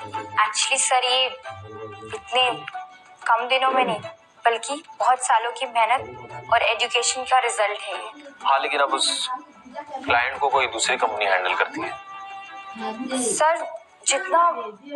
Actually sir ये इतने कम दिनों में नहीं बल्कि बहुत सालों की मेहनत और एजुकेशन का रिजल्ट है ये। हाँ, लेकिन अब उस क्लाइंट को कोई दूसरी कंपनी हैंडल करती है। सर जितना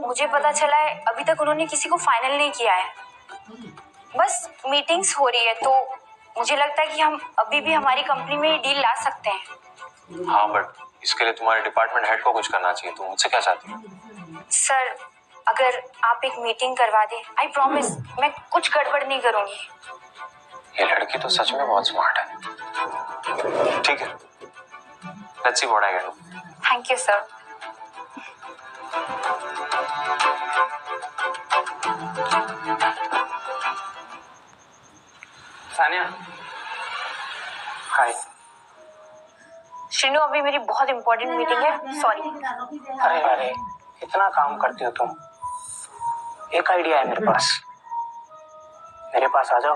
मुझे पता चला है अभी तक उन्होंने किसी को फाइनल नहीं किया है, बस मीटिंग्स हो रही है, तो मुझे लगता है कि हम अभी भी हमारी कंपनी में ये डील ला सकते हैं। हाँ, बट इसके लिए तुम्हारे डिपार्टमेंट हेड को कुछ करना चाहिए। तुम मुझसे क्या चाहती हो? सर अगर आप एक मीटिंग करवा दें, आई प्रॉमिस मैं कुछ गड़बड़ नहीं करूंगी। ये लड़की तो सच में बहुत स्मार्ट है। ठीक है, let's see what I can do. Thank you sir. Sania, hi. Srinu अभी मेरी बहुत इंपॉर्टेंट मीटिंग है, सॉरी। अरे अरे, इतना काम करती हो तुम। एक आइडिया है मेरे पास आ जाओ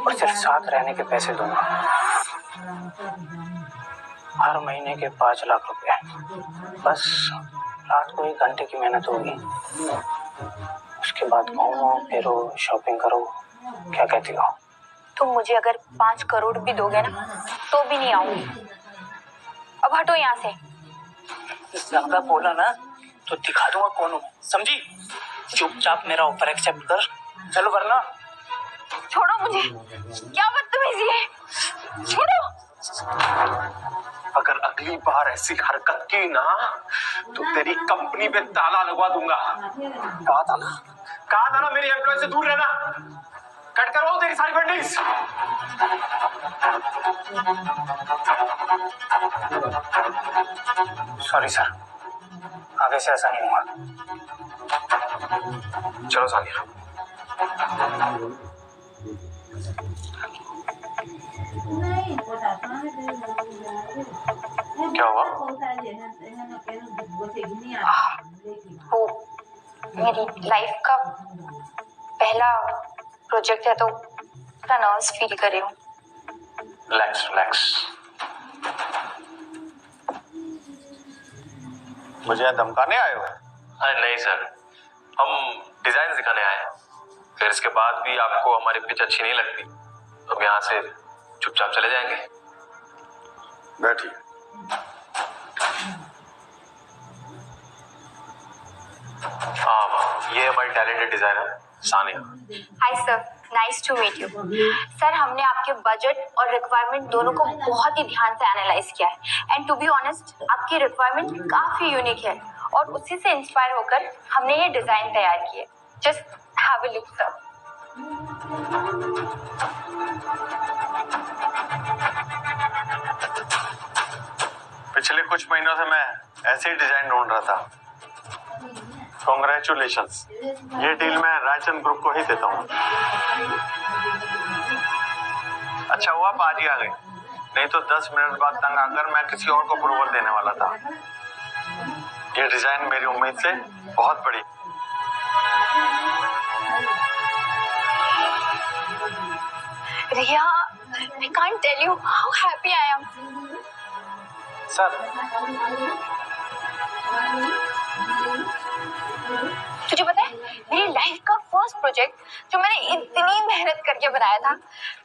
और सिर्फ साथ रहने के पैसे दूंगा। हर महीने के 5 लाख रुपए। बस रात को 1 घंटे की मेहनत होगी, उसके बाद घूमो फिरो, शॉपिंग करो। क्या कहती हो? तुम मुझे अगर 5 करोड़ भी दोगे ना तो भी नहीं आऊंगी। अब हटो यहाँ से। ज्यादा बोला ना तो दिखा दूंगा कौन हूँ, समझी? चुपचाप मेरा ऑफर एक्सेप्ट कर, चलो वरना। छोड़ो मुझे, क्या बदतमीजी है, छोड़ो। अगर अगली बार ऐसी हरकत की ना तो तेरी कंपनी पे ताला लगवा दूंगा। कहा था ना मेरी एम्प्लॉय से दूर रहना। कट करवाओ तेरी सारी फंडिंग्स। सॉरी सर, आगे से ऐसा नहीं होगा। चलो सानिया। क्या हुआ? वो मेरी लाइफ का पहला प्रोजेक्ट है तो थोड़ा नर्वस फील कर रही हूँ। Relax relax. मुझे यहाँ धमकाने आए हो? अरे नहीं सर, हम डिजाइन दिखाने आए हैं। फिर इसके बाद भी आपको हमारी पिच अच्छी नहीं लगती तो हम यहाँ से चुपचाप चले जाएंगे। बैठिए। ये हमारी talented designer Sania. Hi sir, nice to meet you. Sir हमने आपके बजट और रिक्वायरमेंट दोनों को बहुत ही ध्यान से एनालाइज किया है एंड टू बी ऑनेस्ट आपकी रिक्वायरमेंट काफी यूनिक है और उसी से इंस्पायर होकर हमने ये डिजाइन तैयार की है। Just have a look sir. पिछले कुछ महीनों से मैं ऐसे ही डिजाइन ढूंढ रहा था। कांग्रेचुलेशंस, ये डील मैं रायचंद ग्रुप को ही देता हूँ। अच्छा हुआ आप आज ही आ गए, नहीं तो 10 मिनट बाद तंग आकर मैं किसी और को अप्रूवल देने वाला था। ये डिजाइन मेरी उम्मीद से बहुत बड़ी। रिया, I can't tell you how happy I am. Sir, तुझे पता है मेरी लाइफ का फर्स्ट प्रोजेक्ट जो मैंने इतनी मेहनत करके बनाया था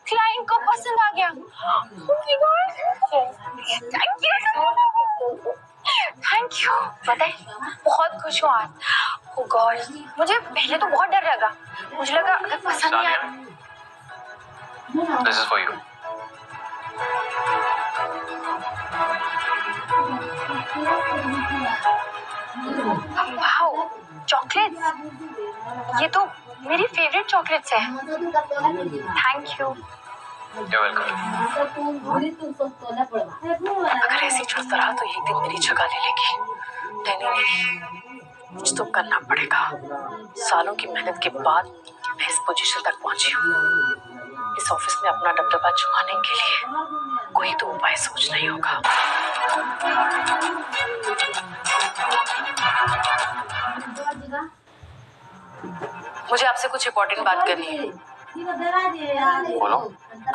क्लाइंट को पसंद आ गया। Oh my God! Thank you. Thank you. पता है बहुत खुश हूँ आज। Oh God, मुझे पहले तो बहुत डर लगा, मुझे लगा अगर पसंद नहीं आया। This is for you. Wow, chocolates, ये तो मेरी फेवरेट चॉकलेट्स है। Thank you. You're welcome. अगर ऐसी चलता रहा तो एक दिन मेरी जगह ले लेगी। नहीं, कुछ तो करना पड़ेगा। सालों की मेहनत के बाद मैं इस पोजीशन तक पहुंची हूँ। इस ऑफिस में अपना दबदबा जमाने के लिए कोई तो उपाय सोचना ही होगा। मुझे आपसे कुछ इम्पोर्टेंट बात करनी है। बोलो।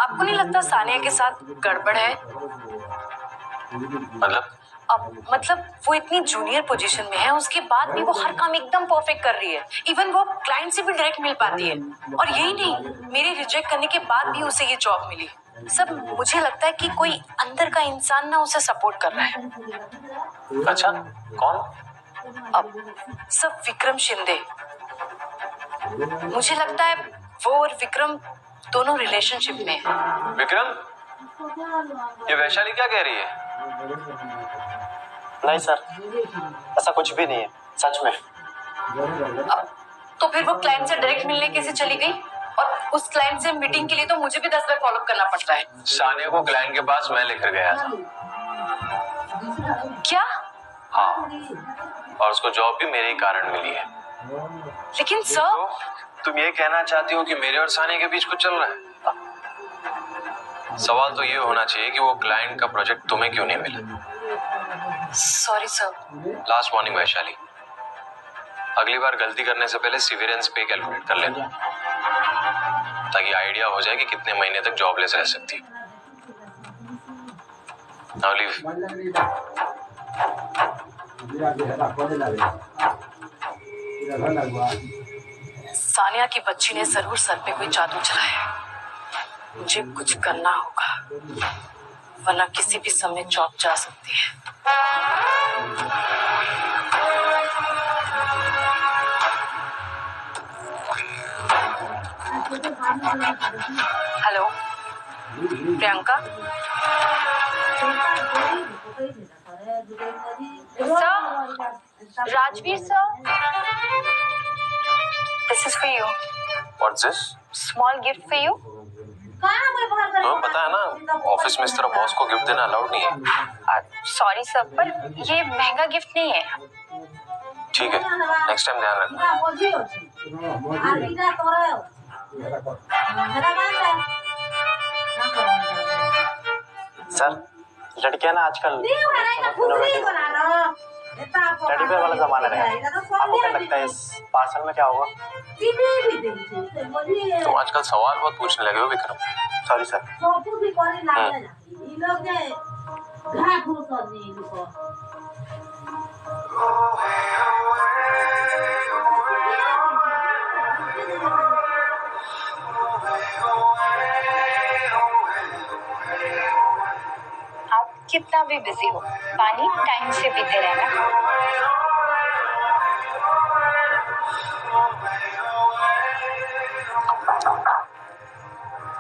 आपको नहीं लगता सानिया के साथ गड़बड़ है? मतलब? अब मतलब वो इतनी जूनियर पोजीशन में है, उसके बाद भी वो हर काम एकदम परफेक्ट कर रही है। इवन वो क्लाइंट से भी डायरेक्ट मिल पाती है। और यही नहीं, मेरे रिजेक्ट करने के बाद भी उसे ये जॉब मिली। सब मुझे लगता है कि कोई अंदर का इंसान ना उसे सपोर्ट कर रहा है। अच्छा, कौन? अब सब विक्रम शिंदे। मुझे लगता है वो और विक्रम दोनों रिलेशनशिप में हैं। विक्रम, ये वैशाली क्या कह रही है? नहीं सर, ऐसा कुछ भी नहीं है, सच में। तो फिर वो क्लाइंट से डायरेक्ट मिलने कैसे चली गई? और उस क्लाइंट से मीटिंग के लिए तो मुझे भी 10 बार फॉलोअप करना पड़ता है। सानिया को क्लाइंट के पास मैं लेकर गया था। क्या? हाँ, और उसको जॉब भी मेरे ही कारण मिली है। लेकिन सर, तो तुम ये कहना चाहती हो कि मेरे और सानिया के बीच कुछ चल रहा है? सवाल तो ये होना चाहिए कि वो क्लाइंट का प्रोजेक्ट तुम्हें क्यों नहीं मिला। Sorry sir. Last warning Vaishali, अगली बार गलती करने से पहले सीवियरेंस पे कैलकुलेट कर लेना, ताकि आइडिया हो जाए कि कितने महीने तक जॉबलेस रह सकती है। Now leave. सानिया की बच्ची ने जरूर सर पे कोई जादू चलाया है। मुझे कुछ करना होगा, वरना किसी भी समय जॉब जा सकती है। Hello Priyanka. Sir, Rajveer sir, this is for you. What's this? Small gift for you. तुम्हें पता है ना, ऑफिस में इस तरह बॉस को गिफ्ट देना अलाउड नहीं है। सॉरी सर, पर ये महंगा गिफ्ट नहीं है। ठीक है, नेक्स्ट टाइम ध्यान रखना। सर, लड़कियां ना आजकल टेडी बेयर वाला जमाना रहा है। आपको क्या लगता है इस पार्सल में क्या होगा? तुम आजकल सवाल बहुत पूछने लगे हो विक्रम। Sorry sir. आप कितना भी बिजी हो, पानी टाइम से पीते रहना।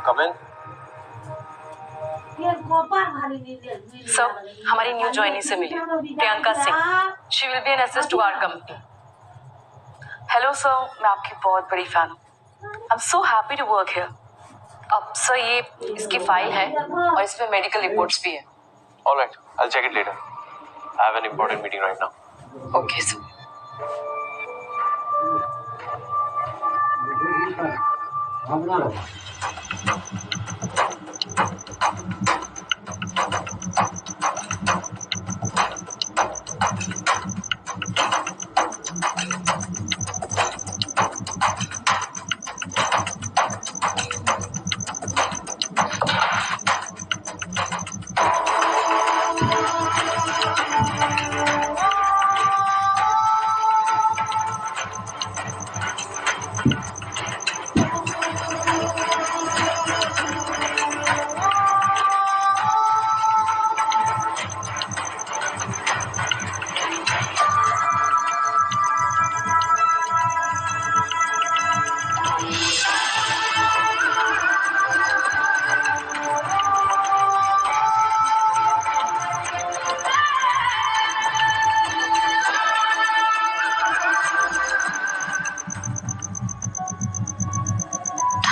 Come in. सर, हमारी न्यू ज्वाइनी से मिली, Priyanka Singh. She will be an asset to our company. Hello sir, मैं आपकी बहुत बड़ी फैन हूँ। I am so happy to work here. अब सर, ये इसकी फाइल है और इसमें मेडिकल रिपोर्ट्स भी है। Alright, I will check it later. I have an important meeting right now. Okay sir.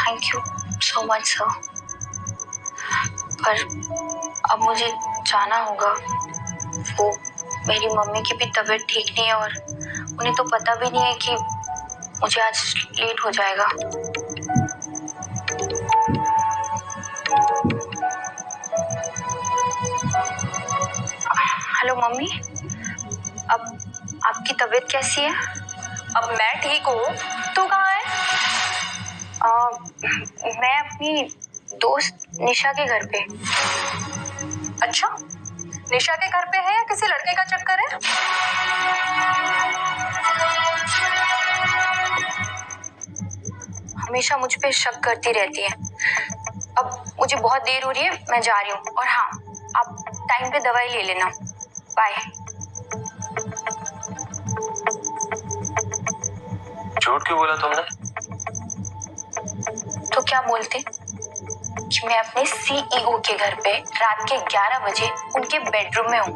Thank you so much sir, पर अब मुझे जाना होगा। वो मेरी मम्मी की भी तबीयत ठीक नहीं है और उन्हें तो पता भी नहीं है कि मुझे आज लेट हो जाएगा। हेलो मम्मी, अब आपकी तबीयत कैसी है? अब मैं ठीक हूँ, तू कहाँ है? मैं अपनी दोस्त निशा के घर पे। अच्छा, निशा के घर पे है या किसी लड़के का चक्कर है? हमेशा मुझ पे शक करती रहती है। अब मुझे बहुत देर हो रही है, मैं जा रही हूँ। और हाँ, आप टाइम पे दवाई ले लेना। बाय। झूठ क्यों बोला तुमने? तो क्या बोलते कि मैं अपने सीईओ के घर पे रात के 11 बजे उनके बेडरूम में हूँ।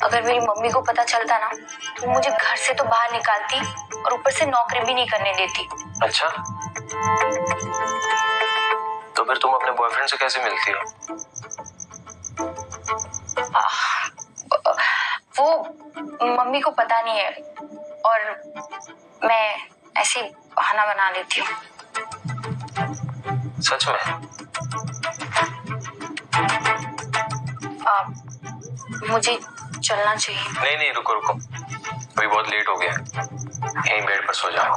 अगर मेरी मम्मी को पता चलता ना तो मुझे घर से तो बाहर निकालती और ऊपर से नौकरी भी नहीं करने देती। अच्छा, तो फिर तुम अपने बॉयफ्रेंड से कैसे मिलती हो? वो मम्मी को पता नहीं है और मैं ऐसे बहाना बना लेती हूँ। सच में? मुझे चलना चाहिए। नहीं नहीं, रुको रुको, अभी बहुत लेट हो गया। यहीं बेड पर सो जाओ,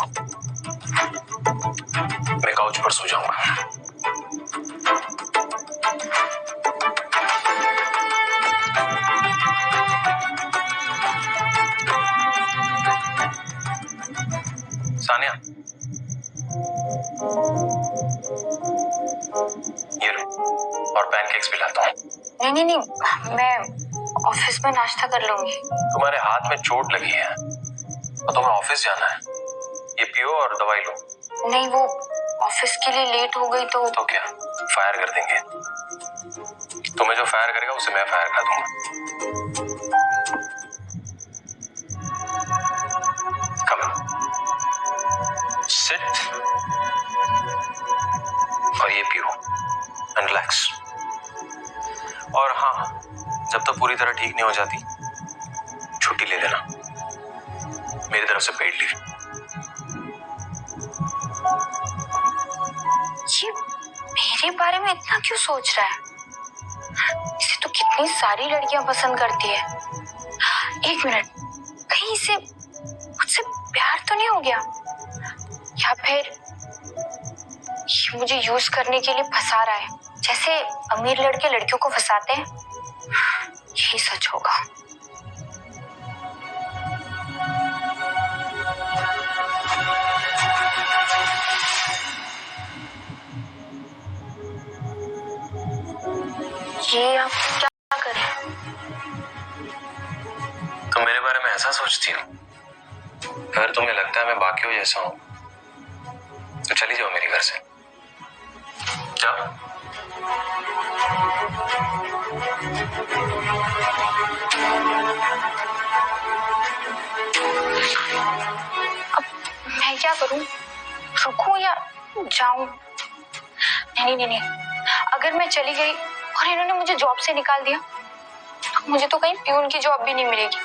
मैं काउच पर सो जाऊंगा। सानिया, ये लो, और पैनकेक्स भी लाता हूँ। नहीं, मैं ऑफिस में नाश्ता कर लूंगी। तुम्हारे हाथ में चोट लगी है और तुम्हें ऑफिस जाना है। ये पियो और दवाई लो। नहीं, वो ऑफिस के लिए लेट हो गई तो क्या फायर कर देंगे? तुम्हें जो फायर करेगा उसे मैं फायर कर दूंगा। कम सिट और ये पियो एंड रिलैक्स। और हाँ, जब तक पूरी तरह ठीक नहीं हो जाती छुट्टी ले लेना, मेरी तरफ से पेड लीव। ये मेरे बारे में इतना क्यों सोच रहा है? इसे तो कितनी सारी लड़कियां पसंद करती है। एक मिनट, कहीं इसे मुझसे प्यार तो नहीं हो गया? या फिर ये मुझे यूज करने के लिए फंसा रहा है, जैसे अमीर लड़के लड़कियों को फंसाते हैं? यही सच होगा। ये आप क्या करें? तुम मेरे बारे में ऐसा सोचती हो? अगर तुम्हें लगता है मैं बाकियों जैसा हूं तो चली जाओ मेरे घर से। जाओ। अब मैं क्या करूं? रुकूं या जाऊं? नहीं, अगर मैं चली गई और इन्होंने मुझे जॉब से निकाल दिया तो मुझे तो कहीं प्यून की जॉब भी नहीं मिलेगी।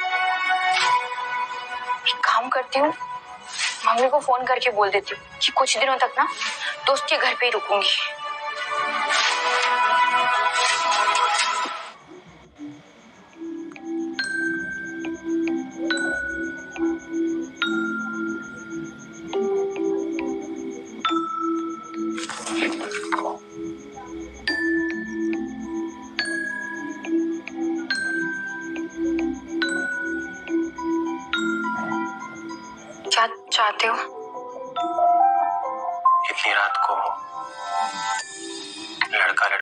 एक काम करती हूँ, मम्मी को फोन करके बोल देती हूँ कि कुछ दिनों तक ना दोस्त के घर पे ही रुकूंगी। क्या चाहते हो?